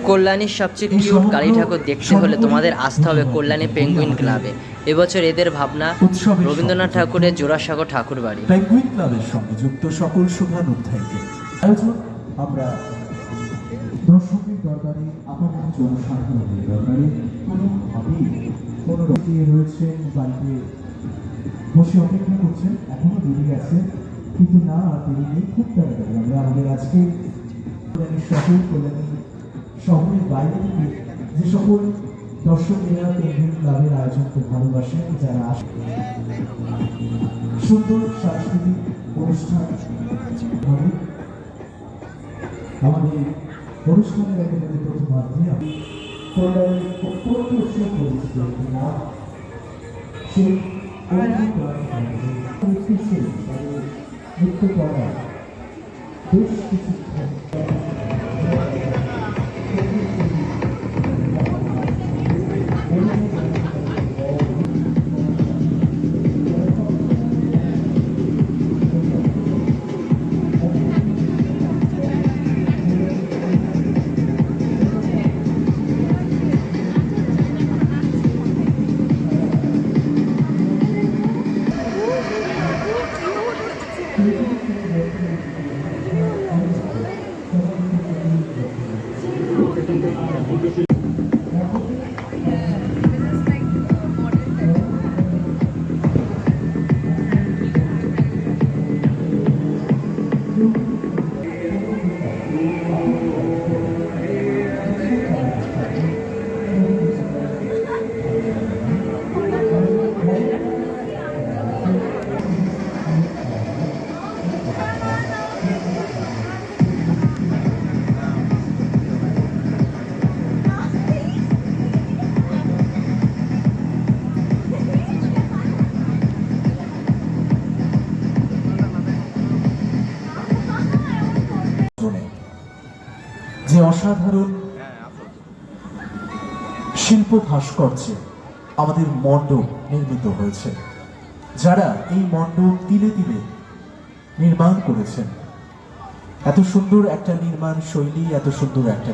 কল্যাণীর সবচেয়ে কিউট কালী ঠাকুর দেখতে হলে তোমাদের আসতে হবে কল্যাণী পেঙ্গুইন ক্লাবে। এবছর এদের ভাবনা রবীন্দ্রনাথ ঠাকুরের জোড়াসাঁকো ঠাকুর বাড়ি। পেঙ্গুইন ক্লাবের সঙ্গে যুক্ত সকল শুভানুধ্যায়ীকে আয়োজন আমরা দর্শকের দরবারে আমাদের জনসাধারণের দরবারে কোনোভাবেই কোনো রকম রয়েছে বাড়িতে বসে অপেক্ষা করছেন, এখনো দেরি আছে, কিন্তু না দেরি নেই, খুব তাড়াতাড়ি আমরা আমাদের আজকে কল্যাণী শহরের বাইরে থেকে যে সকল দর্শকেরা পেঙ্গুইন ক্লাবের আয়োজনকে ভালোবাসেন, যারা আসেন সুন্দর সাংস্কৃতিক অনুষ্ঠান হবে। আমাদের অনুষ্ঠানের একেবারে প্রথমার্ধে কল্যাণীর অত্যন্ত সুপরিচিত একটি নাম সেই নৃত্য করা বেশ কিছু যে অসাধারণ শিল্প ভাস্কর্যে আমাদের মণ্ডপ নির্মিত হয়েছে, যারা এই মণ্ডপ তিলে তিলে নির্মাণ করেছেন, এত সুন্দর একটা নির্মাণ শৈলী, এত সুন্দর একটা